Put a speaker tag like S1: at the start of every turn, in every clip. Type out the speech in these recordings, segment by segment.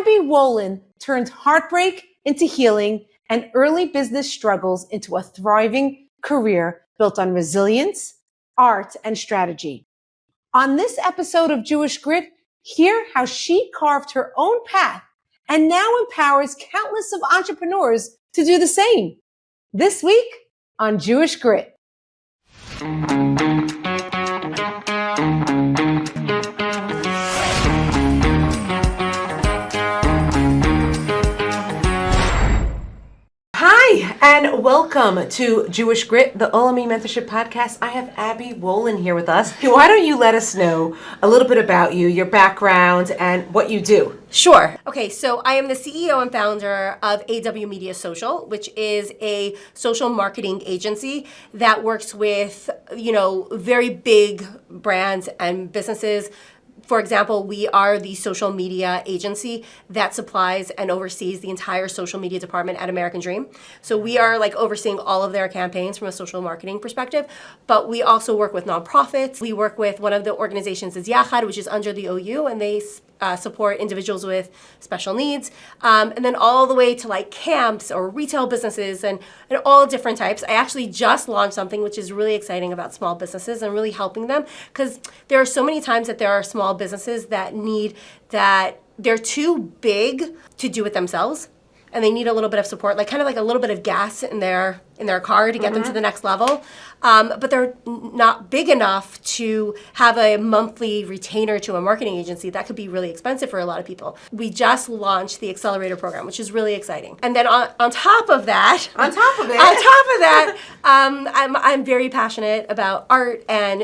S1: Abbey Wolin turned heartbreak into healing and early business struggles into a thriving career built on resilience, art, and strategy. On this episode of Jewish Grit, hear how she carved her own path and now empowers countless of entrepreneurs to do the same. This week on Jewish Grit. Hi, and welcome to Jewish Grit, the Olami Mentorship Podcast. I have Abbey Wolin here with us. Why don't you let us know a little bit about you, your background, and what you do?
S2: Sure. Okay, so I am the CEO and founder of AW Media Social, which is a social marketing agency that works with, very big brands and businesses. For example, we are the social media agency that supplies and oversees the entire social media department at American Dream. So we are overseeing all of their campaigns from a social marketing perspective, but we also work with nonprofits. We work with one of the organizations is Yachad, which is under the OU, and they support individuals with special needs, and then all the way to camps or retail businesses and all different types. I actually just launched something which is really exciting about small businesses and really helping them, because there are so many times that there are small businesses that they're too big to do it themselves, and they need a little bit of support, like a little bit of gas in their car to get them to the next level. But they're not big enough to have a monthly retainer to a marketing agency. That could be really expensive for a lot of people. We just launched the Accelerator program, which is really exciting. And then on top of that, I'm very passionate about art and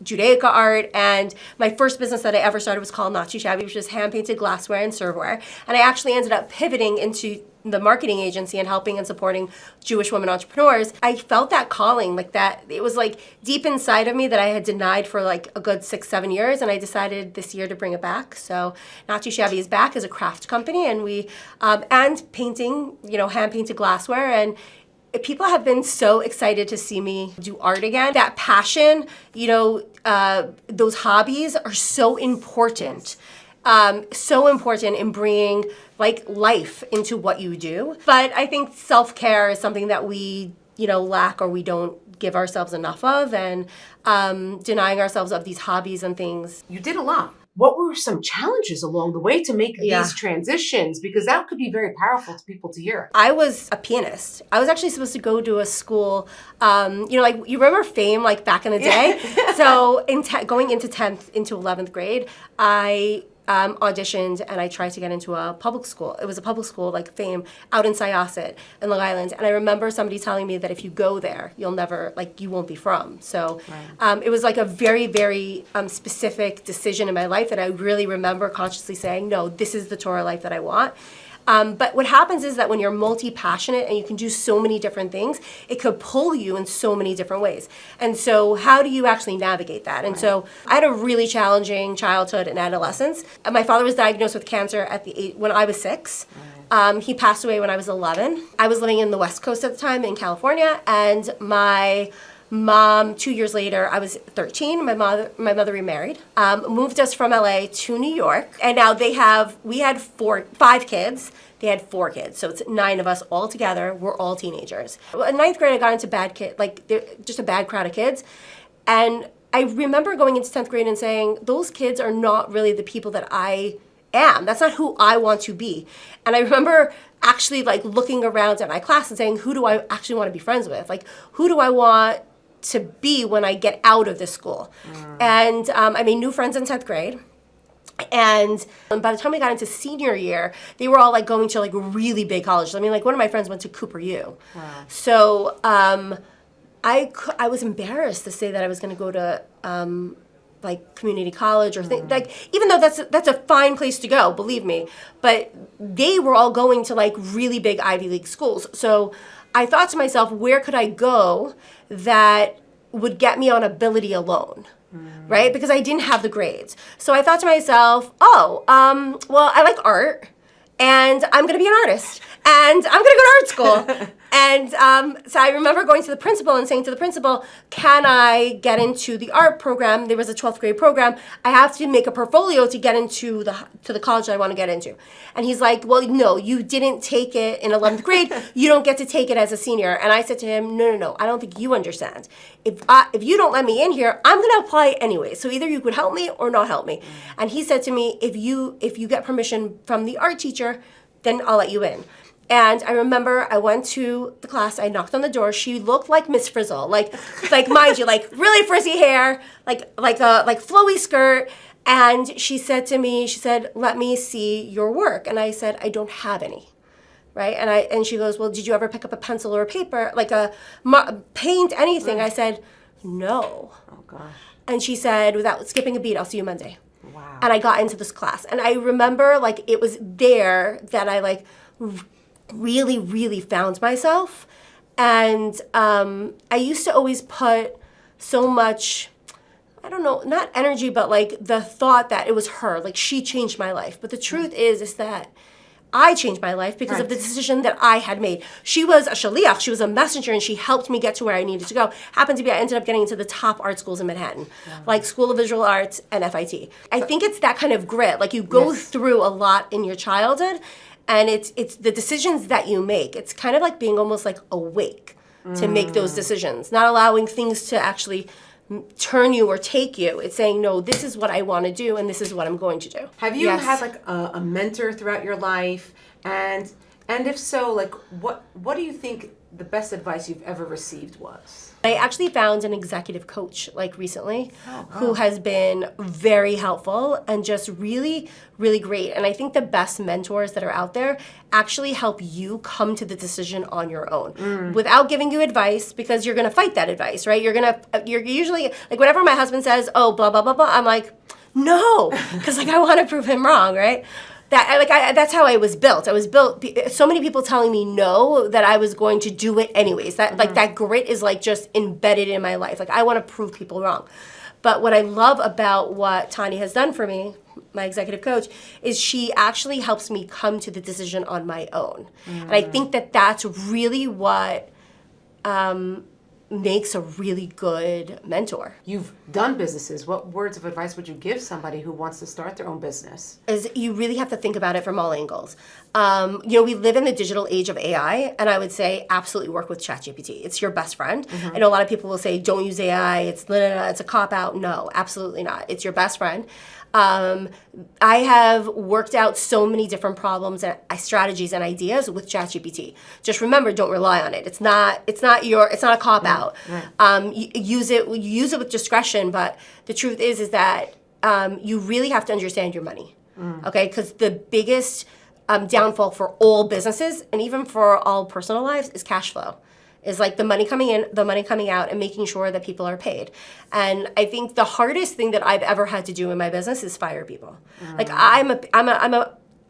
S2: Judaica art. And my first business that I ever started was called Not Too Shabby, which is hand-painted glassware and serveware. And I actually ended up pivoting into the marketing agency and helping and supporting Jewish women entrepreneurs. I felt that calling, that it was deep inside of me that I had denied for a good 6-7 years, and I decided this year to bring it back. So Not Too Shabby is back as a craft company, and we and painting, hand painted glassware, and people have been so excited to see me do art again. That passion, those hobbies are so important. In bringing life into what you do. But I think self-care is something that we, lack or we don't give ourselves enough of, and denying ourselves of these hobbies and things.
S1: You did a lot. What were some challenges along the way to make these transitions? Because that could be very powerful to people to hear.
S2: I was a pianist. I was actually supposed to go to a school, you remember Fame, back in the day? So going into 10th, into 11th grade, I auditioned and I tried to get into a public school. It was a public school like Fame out in Syosset in Long Island. And I remember somebody telling me that if you go there, you'll never, you won't be from. So it was a very, very specific decision in my life that I really remember consciously saying, no, this is the Torah life that I want. But what happens is that when you're multi-passionate and you can do so many different things, it could pull you in so many different ways. And so how do you actually navigate that? And so I had a really challenging childhood and adolescence. My father was diagnosed with cancer when I was 6. He passed away when I was 11. I was living in the West Coast at the time in California, and my mom, 2 years later, I was 13. My mother remarried, moved us from LA to New York, and now we had 5 kids. They had 4 kids, so it's 9 of us all together. We're all teenagers. In 9th grade, I got into just a bad crowd of kids, and I remember going into 10th grade and saying, those kids are not really the people that I am. That's not who I want to be. And I remember actually looking around at my class and saying, who do I actually want to be friends with? Who do I want to be when I get out of this school? And I made new friends in 10th grade. And by the time we got into senior year, they were all going to really big colleges. I mean, one of my friends went to Cooper U. Wow. So I was embarrassed to say that I was going to go to community college or even though that's a fine place to go, believe me, but they were all going to really big Ivy League schools. So I thought to myself, where could I go that would get me on ability alone? Right? Because I didn't have the grades. So I thought to myself, well, I like art and I'm going to be an artist. and I'm going to go to art school. And so I remember going to the principal and saying to the principal, can I get into the art program? There was a 12th grade program. I have to make a portfolio to get into the college that I want to get into. And he's like, well, no, you didn't take it in 11th grade. You don't get to take it as a senior. And I said to him, no, I don't think you understand. If you don't let me in here, I'm going to apply anyway. So either you could help me or not help me. And he said to me, if you get permission from the art teacher, then I'll let you in. And I remember I went to the class, I knocked on the door. She looked like Miss Frizzle, like mind you, like really frizzy hair, like flowy skirt. And she said to me, let me see your work. And I said, I don't have any, right? And she goes, well, did you ever pick up a pencil or a paper, like paint, anything?
S1: Right.
S2: I said, no.
S1: Oh, gosh.
S2: And she said, without skipping a beat, I'll see you Monday.
S1: Wow.
S2: And I got into this class. And I remember, like, it was there that I, like, really, really found myself. And I used to always put so much, I don't know, not energy, but like the thought that it was her, like she changed my life. But the truth is that I changed my life because of the decision that I had made. She was a shaliach, she was a messenger, and she helped me get to where I needed to go. Happened to be, I ended up getting into the top art schools in Manhattan, like School of Visual Arts and FIT. I think it's that kind of grit. Like you go through a lot in your childhood, and it's the decisions that you make. It's kind of like being almost like awake to make those decisions, not allowing things to actually turn you or take you. It's saying, no, this is what I want to do, and this is what I'm going to do.
S1: Have you had like a mentor throughout your life? And if so, like what do you think the best advice you've ever received was?
S2: I actually found an executive coach like recently who has been very helpful and just really, really great. And I think the best mentors that are out there actually help you come to the decision on your own without giving you advice, because you're going to fight that advice, right? You're usually, like whenever my husband says, oh, blah, blah, blah, blah, I'm like, no, because like I want to prove him wrong, right? That's how I was built. I was built, so many people telling me no, that I was going to do it anyways. Like that grit is like just embedded in my life. Like I want to prove people wrong. But what I love about what Tani has done for me, my executive coach, is she actually helps me come to the decision on my own. And I think that that's really what makes a really good mentor.
S1: You've done businesses. What words of advice would you give somebody who wants to start their own business?
S2: Is you really have to think about it from all angles. We live in the digital age of AI, and I would say absolutely work with ChatGPT. It's your best friend. I know a lot of people will say, don't use AI, it's a cop-out. No, absolutely not. It's your best friend. I have worked out so many different problems and strategies and ideas with ChatGPT. Just remember, don't rely on it. It's not a cop out. Use it with discretion. But the truth is that you really have to understand your money. Okay, because the biggest downfall for all businesses and even for all personal lives is cash flow. Is like the money coming in, the money coming out, and making sure that people are paid. And I think the hardest thing that I've ever had to do in my business is fire people. Like I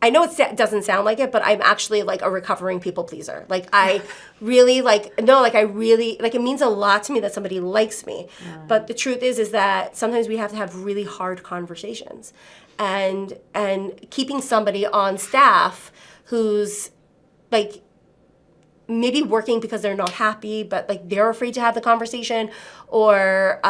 S2: know it doesn't sound like it, but I'm actually like a recovering people pleaser. Like I really it means a lot to me that somebody likes me. But the truth is that sometimes we have to have really hard conversations, and keeping somebody on staff who's like maybe working because they're not happy, but like they're afraid to have the conversation, or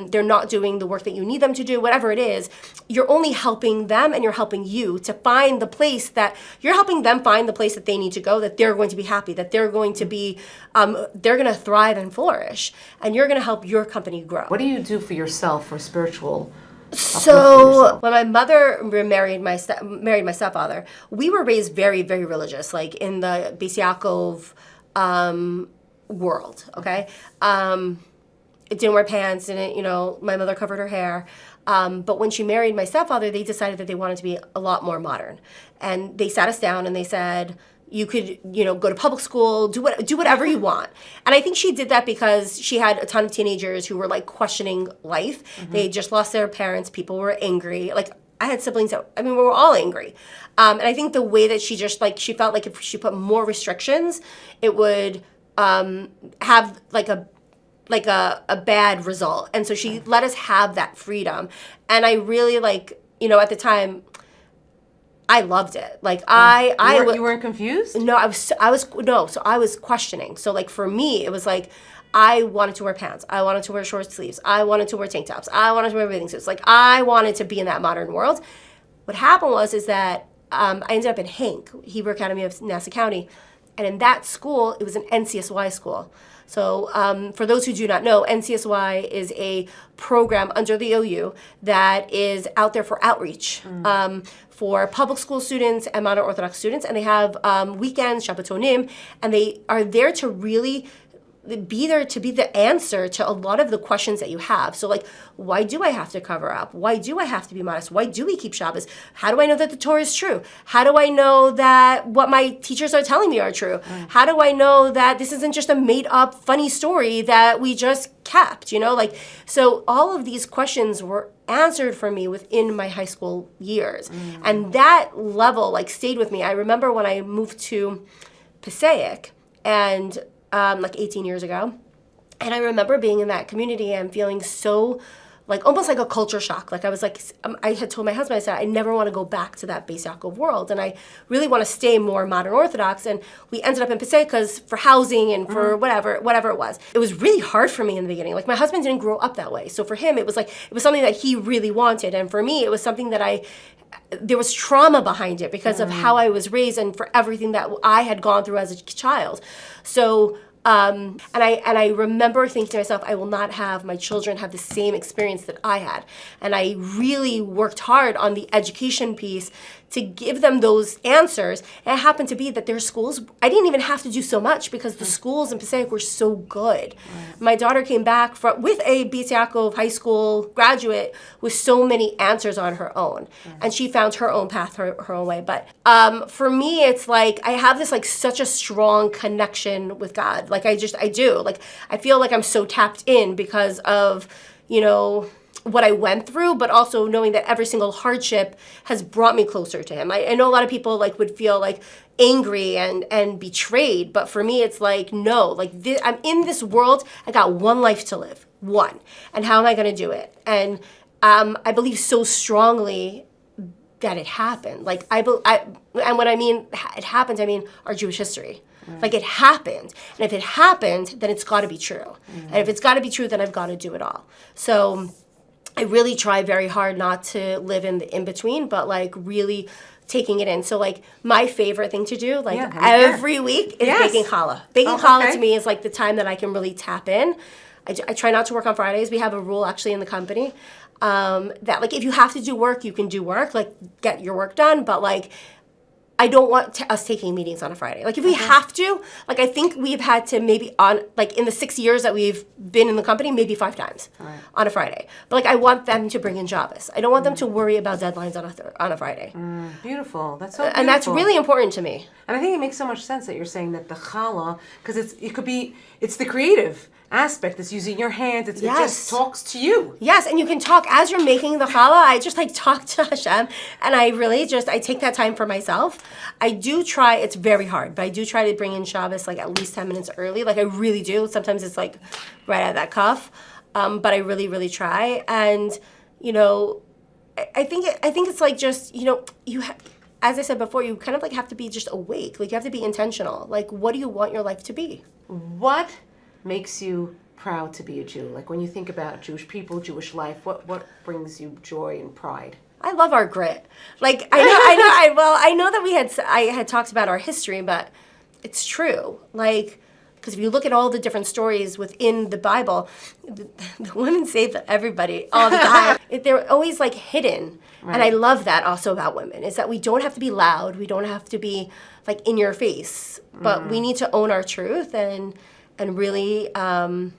S2: they're not doing the work that you need them to do, whatever it is, you're only helping them, and you're helping you to find the place that you're helping them find the place that they need to go, that they're going to be happy, that they're going to be, they're going to thrive and flourish, and you're going to help your company grow.
S1: What do you do for yourself for spiritual?
S2: So when my mother married my stepfather, we were raised very, very religious, like in the Beis Yaakov world, okay? It didn't wear pants, my mother covered her hair. But when she married my stepfather, they decided that they wanted to be a lot more modern. And they sat us down and they said, you could, go to public school, do whatever you want. And I think she did that because she had a ton of teenagers who were like questioning life. They had just lost their parents. People were angry. Like I had siblings we were all angry. And I think the way that she just she felt like if she put more restrictions, it would have like a bad result. And so she let us have that freedom. And I really at the time, I loved it. Like
S1: You weren't confused?
S2: No, so I was questioning. So like for me, it was like I wanted to wear pants. I wanted to wear short sleeves. I wanted to wear tank tops. I wanted to wear bathing suits. Like I wanted to be in that modern world. What happened is that I ended up in Hank, Hebrew Academy of Nassau County, and in that school, it was an NCSY school. So for those who do not know, NCSY is a program under the OU that is out there for outreach for public school students and modern Orthodox students. And they have weekends, Shabbatonim, and they are there to really be the answer to a lot of the questions that you have. So like, why do I have to cover up? Why do I have to be modest? Why do we keep Shabbos? How do I know that the Torah is true? How do I know that what my teachers are telling me are true? How do I know that this isn't just a made up funny story that we just kept, like, so all of these questions were answered for me within my high school years. And that level like stayed with me. I remember when I moved to Passaic and like 18 years ago. And I remember being in that community and feeling so, like, almost like a culture shock. Like, I was like, I had told my husband, I said, I never want to go back to that Beis Yaakov world. And I really want to stay more modern Orthodox. And we ended up in Passaic for housing and for whatever it was. It was really hard for me in the beginning. Like, my husband didn't grow up that way. So for him, it was something that he really wanted. And for me, it was something that there was trauma behind it because of how I was raised and for everything that I had gone through as a child. So, and I remember thinking to myself, I will not have my children have the same experience that I had. And I really worked hard on the education piece to give them those answers. And it happened to be that their schools, I didn't even have to do so much because the schools in Passaic were so good. Right. My daughter came back with a Beis Yaakov high school graduate with so many answers on her own. Right. And she found her own path, her own way. But for me, it's like I have this like such a strong connection with God. Like I do. Like I feel like I'm so tapped in because of, what I went through, but also knowing that every single hardship has brought me closer to him. I know a lot of people like would feel like angry and betrayed, but for me it's like, no, like I'm in this world, I got one life to live, one. And how am I going to do it? And I believe so strongly that it happened. Like and when I mean it happened, I mean our Jewish history. Right. Like it happened. And if it happened, then it's got to be true. And if it's got to be true, then I've got to do it all. So I really try very hard not to live in the in-between, but like really taking it in. So like my favorite thing to do, like every week is baking challah. Baking challah to me is like the time that I can really tap in. I try not to work on Fridays. We have a rule actually in the company that like if you have to do work, you can do work, like get your work done. But like I don't want us taking meetings on a Friday. Like if we have to, like I think we've had to maybe in the 6 years that we've been in the company, maybe 5 times on a Friday. But like I want them to bring in Shabbos. I don't want them to worry about deadlines on a Friday.
S1: Beautiful. That's so beautiful.
S2: And that's really important to me.
S1: And I think it makes so much sense that you're saying that the challah, because it's the creative aspect that's using your hands. It just talks to you.
S2: Yes, and you can talk as you're making the challah. I just like talk to Hashem, and I really I take that time for myself. I do try, it's very hard, but I do try to bring in Shabbos like at least 10 minutes early. Like I really do. Sometimes it's like right at that cuff, but I really, really try. And, I think it's like just, as I said before, you kind of like have to be just awake. Like you have to be intentional. Like what do you want your life to be?
S1: What makes you proud to be a Jew? Like when you think about Jewish people, Jewish life, what brings you joy and pride?
S2: I love our grit. Like I know that I had talked about our history, but it's true. Like because if you look at all the different stories within the Bible, the women save everybody all the time. They're always like hidden. Right. And I love that also about women, is that we don't have to be loud. We don't have to be like in your face, but we need to own our truth and really, when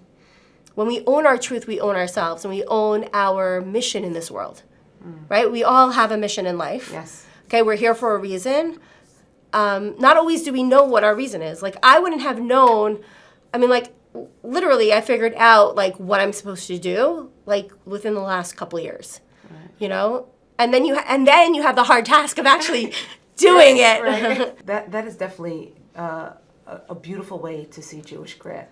S2: we own our truth, we own ourselves and we own our mission in this world, right? We all have a mission in life.
S1: Yes.
S2: Okay, we're here for a reason. Not always do we know what our reason is. Like, I wouldn't have known, literally, I figured out, like, what I'm supposed to do, like, within the last couple of years, right. And then you have the hard task of actually doing it.
S1: Right. That is definitely a beautiful way to see Jewish grit.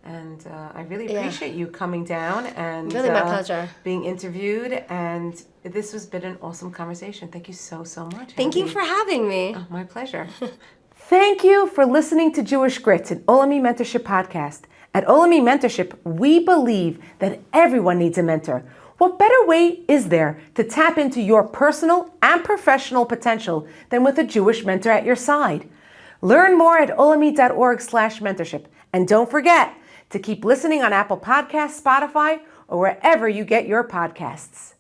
S3: And I really appreciate you coming down and
S2: really my pleasure.
S3: Being interviewed. And this has been an awesome conversation. Thank you so much.
S2: Thank you for having me.
S3: Oh, my pleasure. Thank you for listening to Jewish Grits, an Olami Mentorship podcast. At Olami Mentorship, we believe that everyone needs a mentor. What better way is there to tap into your personal and professional potential than with a Jewish mentor at your side? Learn more at olami.org/mentorship. And don't forget to keep listening on Apple Podcasts, Spotify, or wherever you get your podcasts.